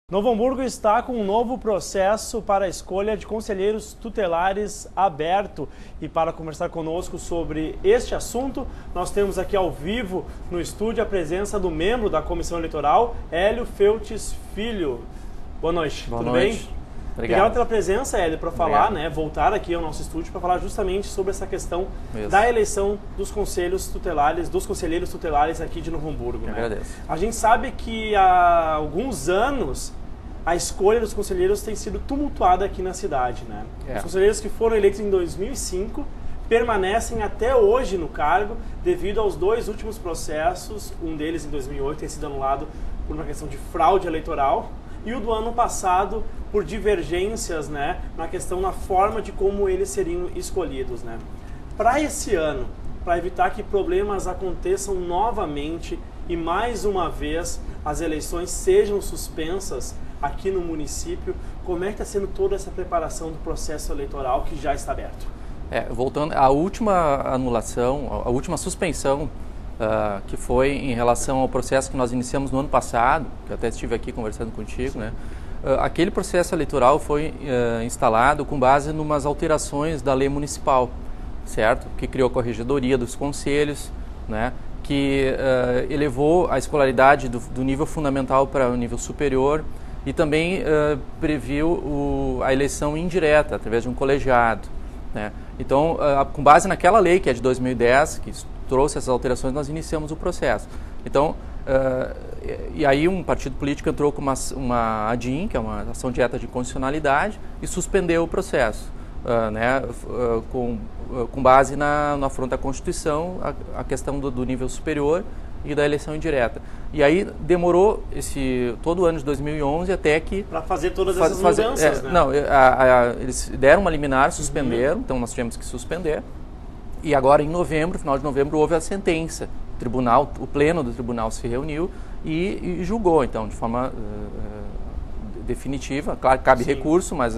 Novo Hamburgo está com um novo processo para a escolha de conselheiros tutelares aberto. E para conversar conosco sobre este assunto, nós temos aqui ao vivo no estúdio a presença do membro da Comissão Eleitoral, Hélio Feltes Filho. Boa noite, tudo bem? Obrigado pela presença, Hélio, para falar, voltar aqui ao nosso estúdio para falar justamente sobre essa questão da eleição dos conselhos tutelares, dos conselheiros tutelares aqui de Novo Hamburgo. Agradeço. A gente sabe que há alguns anos a escolha dos conselheiros tem sido tumultuada aqui na cidade, né? Os conselheiros que foram eleitos em 2005 permanecem até hoje no cargo devido aos dois últimos processos, um deles em 2008 tem sido anulado por uma questão de fraude eleitoral e o do ano passado por divergências, né, na questão, na forma de como eles seriam escolhidos, né? Para esse ano, para evitar que problemas aconteçam novamente e mais uma vez as eleições sejam suspensas aqui no município, como é que está sendo toda essa preparação do processo eleitoral que já está aberto? Voltando à última anulação, a última suspensão, que foi em relação ao processo que nós iniciamos no ano passado, que eu até estive aqui conversando contigo, né? Aquele processo eleitoral foi instalado com base em umas alterações da lei municipal, certo? Que criou a corregedoria dos conselhos, né? Que elevou a escolaridade do nível fundamental para o nível superior e também previu a eleição indireta, através de um colegiado, né? Então, com base naquela lei, que é de 2010, que trouxe essas alterações, nós iniciamos o processo. Então, e aí um partido político entrou com uma ADIM, que é uma ação direta de constitucionalidade, e suspendeu o processo, né, com base na afronta à Constituição, a questão do nível superior e da eleição indireta. E aí demorou todo o ano de 2011 até que... Para fazer todas essas mudanças, né? Não, eles deram uma liminar, suspenderam, então nós tivemos que suspender. E agora em novembro, final de novembro, houve a sentença. O pleno do tribunal se reuniu e julgou, então, de forma definitiva. Claro que cabe recurso, mas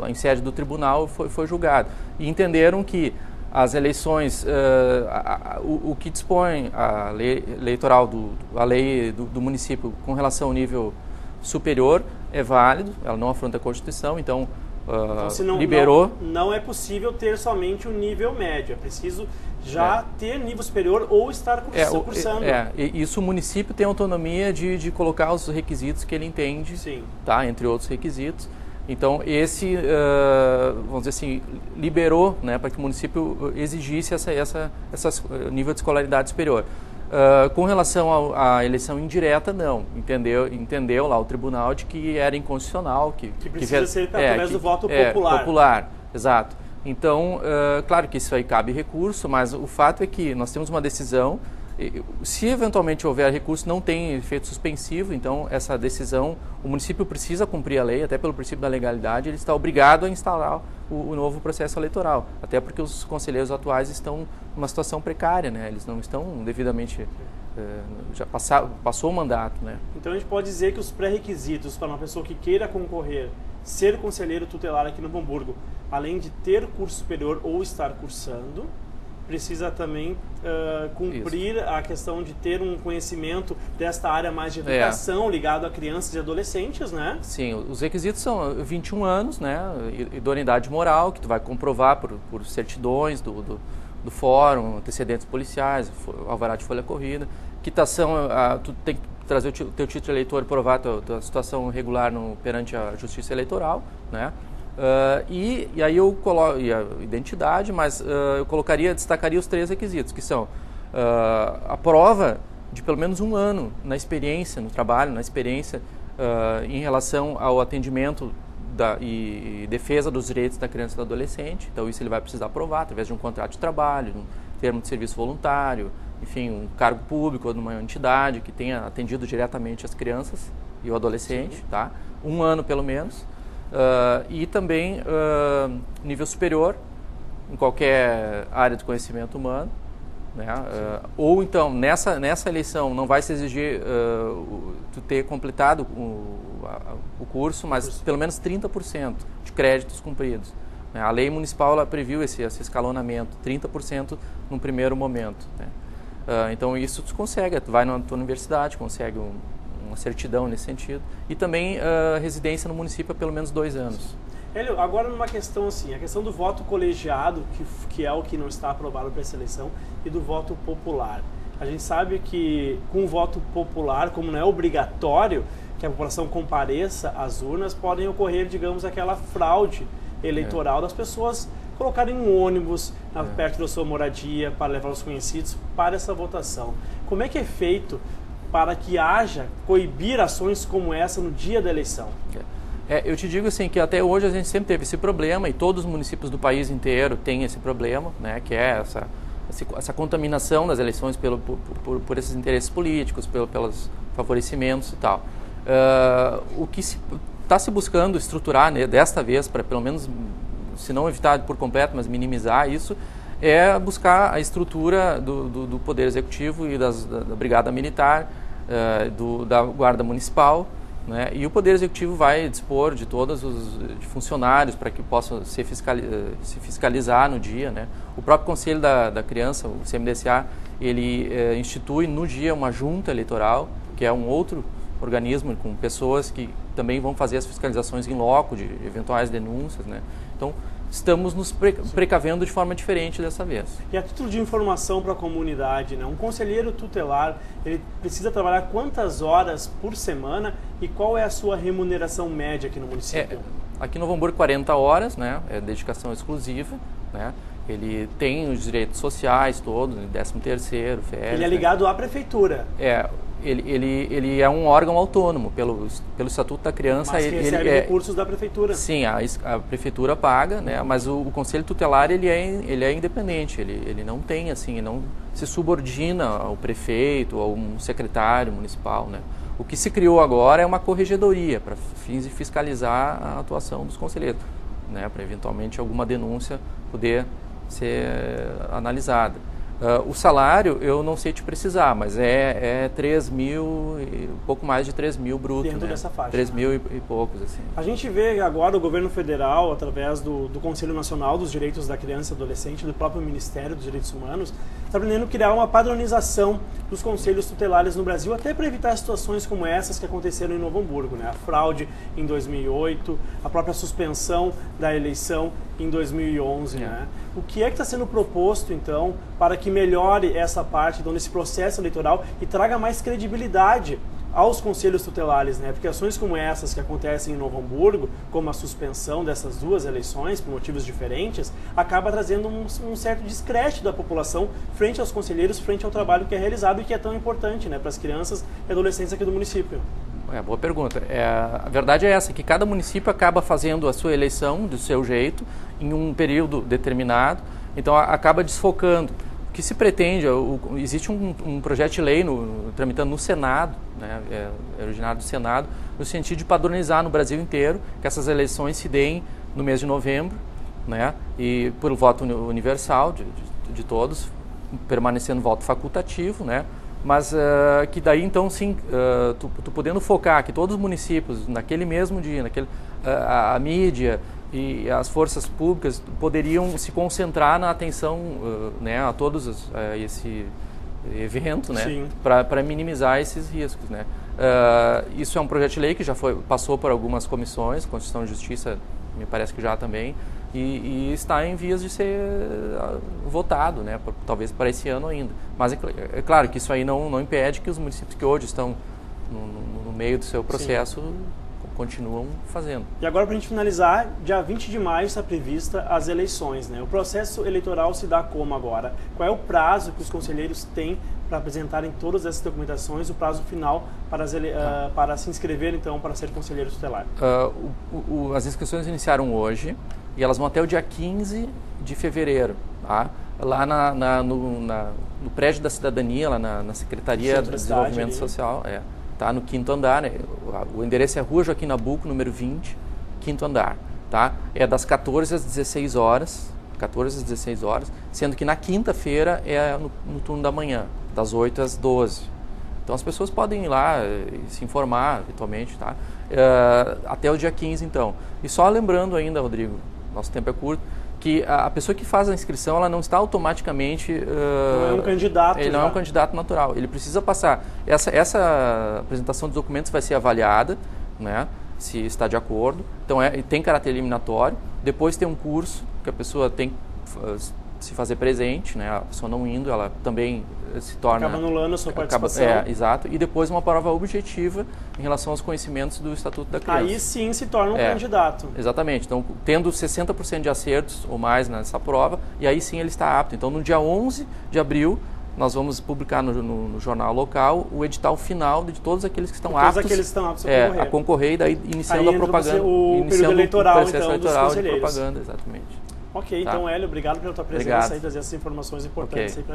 em sede do tribunal foi julgado. E entenderam que as eleições, o que dispõe a lei eleitoral, a lei do município com relação ao nível superior é válido, ela não afronta a Constituição, então liberou. Não é possível ter somente o nível médio, é preciso ter nível superior ou estar cursando. E isso o município tem autonomia de colocar os requisitos que ele entende, tá, entre outros requisitos. Então, vamos dizer assim, liberou, né, para que o município exigisse esse nível de escolaridade superior. Com relação à eleição indireta, não. Entendeu lá o tribunal de que era inconstitucional. Que precisa ser através do voto popular. Popular, exato. Então, claro que isso aí cabe recurso, mas o fato é que nós temos uma decisão. Se eventualmente houver recurso, não tem efeito suspensivo, então essa decisão, o município precisa cumprir a lei, até pelo princípio da legalidade, ele está obrigado a instalar o novo processo eleitoral, até porque os conselheiros atuais estão numa situação precária, né? Eles não estão devidamente, já passou o mandato, né? Então a gente pode dizer que os pré-requisitos para uma pessoa que queira concorrer, ser conselheiro tutelar aqui no Novo Hamburgo, além de ter curso superior ou estar cursando, precisa também cumprir a questão de ter um conhecimento desta área mais de educação, ligado a crianças e adolescentes, né? Sim, os requisitos são 21 anos, né? Idoneidade moral, que tu vai comprovar por certidões do fórum, antecedentes policiais, alvará de folha corrida. Quitação, tu tem que trazer o teu título eleitor e provar a tua situação regular perante a Justiça Eleitoral, né? E aí eu coloco a identidade, mas eu destacaria os 3 requisitos, que são a prova de pelo menos 1 ano na experiência, no trabalho, na experiência em relação ao atendimento e defesa dos direitos da criança e do adolescente. Então isso ele vai precisar provar através de um contrato de trabalho, um termo de serviço voluntário, enfim, um cargo público ou de uma entidade que tenha atendido diretamente as crianças e o adolescente, tá? 1 ano pelo menos. E também nível superior em qualquer área de conhecimento humano, né? Ou então nessa eleição não vai se exigir tu ter completado o curso, mas pelo menos 30% de créditos cumpridos, né? A lei municipal ela previu esse escalonamento, 30% num primeiro momento, né? Então isso tu consegue, tu vai na tua universidade, consegue um uma certidão nesse sentido, e também residência no município há pelo menos 2 anos. Hélio, agora numa questão assim, a questão do voto colegiado, que é o que não está aprovado para essa eleição, e do voto popular. A gente sabe que com o voto popular, como não é obrigatório que a população compareça às urnas, podem ocorrer, digamos, aquela fraude eleitoral das pessoas colocarem um ônibus perto da sua moradia para levar os conhecidos para essa votação. Como é que é feito para que haja, coibir ações como essa no dia da eleição? Eu te digo assim que até hoje a gente sempre teve esse problema, e todos os municípios do país inteiro têm esse problema, né, que é essa contaminação das eleições por esses interesses políticos, pelos favorecimentos e tal. O que está se buscando estruturar, né, desta vez, para pelo menos, se não evitar por completo, mas minimizar isso, é buscar a estrutura do Poder Executivo e da Brigada Militar, da Guarda Municipal, né? E o Poder Executivo vai dispor de todos os funcionários para que possam se fiscalizar no dia, né? O próprio Conselho da Criança, o CMDSA, ele institui no dia uma junta eleitoral, que é um outro organismo com pessoas que também vão fazer as fiscalizações em loco de eventuais denúncias, né? Então, estamos nos precavendo de forma diferente dessa vez. E a título de informação para a comunidade, né? Um conselheiro tutelar, ele precisa trabalhar quantas horas por semana e qual é a sua remuneração média aqui no município? Aqui no Novo Hamburgo, 40 horas, né? É dedicação exclusiva, né? Ele tem os direitos sociais todos, 13º, férias. Ele é ligado à prefeitura. Ele é um órgão autônomo pelo Estatuto da Criança. Mas que recebe recursos da prefeitura. Sim, a prefeitura paga, né? Mas o Conselho Tutelar ele é independente. Ele não tem assim, não se subordina ao prefeito ou a um secretário municipal, né? O que se criou agora é uma corregedoria para fins de fiscalizar a atuação dos conselheiros, né? Para eventualmente alguma denúncia poder ser analisada. O salário, eu não sei te precisar, mas é 3 mil, um pouco mais de 3 mil bruto, dentro, né? Dessa faixa. 3 mil e poucos, assim. A gente vê agora o governo federal, através do Conselho Nacional dos Direitos da Criança e Adolescente, do próprio Ministério dos Direitos Humanos, está pretendendo criar uma padronização dos conselhos tutelares no Brasil, até para evitar situações como essas que aconteceram em Novo Hamburgo, né? A fraude em 2008, a própria suspensão da eleição em 2011, né? O que é que está sendo proposto, então, para que melhore essa parte desse processo eleitoral e traga mais credibilidade aos conselhos tutelares, né? Porque ações como essas que acontecem em Novo Hamburgo, como a suspensão dessas 2 eleições por motivos diferentes, acaba trazendo um certo descrédito da população frente aos conselheiros, frente ao trabalho que é realizado e que é tão importante, né, para as crianças e adolescentes aqui do município. Boa pergunta. A verdade é essa, que cada município acaba fazendo a sua eleição do seu jeito, em um período determinado, então acaba desfocando. O que se pretende, existe um projeto de lei tramitando no Senado, né, é originário do Senado, no sentido de padronizar no Brasil inteiro que essas eleições se deem no mês de novembro, né, e por voto universal de todos, permanecendo voto facultativo, né, mas que daí então sim, tu podendo focar que todos os municípios naquele mesmo dia, a mídia e as forças públicas poderiam se concentrar na atenção, né, a todos esse evento, né, para minimizar esses riscos, né. Isso é um projeto de lei que já passou por algumas comissões, Constituição e Justiça, me parece que já também, e está em vias de ser votado, né, talvez para esse ano ainda. Mas é claro que isso aí não impede que os municípios que hoje estão no meio do seu processo continuam fazendo. E agora, para a gente finalizar, dia 20 de maio está prevista as eleições, né? O processo eleitoral se dá como agora? Qual é o prazo que os conselheiros têm para apresentarem todas essas documentações, o prazo final para se inscrever, então, para ser conselheiro tutelar? As inscrições iniciaram hoje e elas vão até o dia 15 de fevereiro, tá? Lá no prédio da cidadania, lá na Secretaria de Desenvolvimento Social, tá? No 5º andar, né? O endereço é Rua Joaquim Nabuco, número 20, 5º andar, tá? É das 14 às 16 horas, sendo que na quinta-feira é no turno da manhã, das 8 às 12. Então as pessoas podem ir lá e se informar eventualmente, tá? Até o dia 15, então. E só lembrando ainda, Rodrigo, nosso tempo é curto, porque a pessoa que faz a inscrição, ela não está automaticamente... não é um candidato. Ele não é um candidato natural. Ele precisa passar. Essa apresentação dos documentos vai ser avaliada, né, se está de acordo. Então, tem caráter eliminatório. Depois tem um curso que a pessoa tem que se fazer presente, né? A pessoa não indo, ela também se torna... Acaba anulando a sua participação. Exato. E depois uma prova objetiva em relação aos conhecimentos do Estatuto da Criança. Aí sim se torna um candidato. Exatamente. Então, tendo 60% de acertos ou mais nessa prova, e aí sim ele está apto. Então, no dia 11 de abril, nós vamos publicar no jornal local o edital final de todos aqueles que estão aptos, a concorrer e daí iniciando a propaganda. O período eleitoral, então, dos conselheiros. Propaganda, exatamente. Ok, então Hélio, obrigado pela tua presença e trazer essas informações importantes aí pra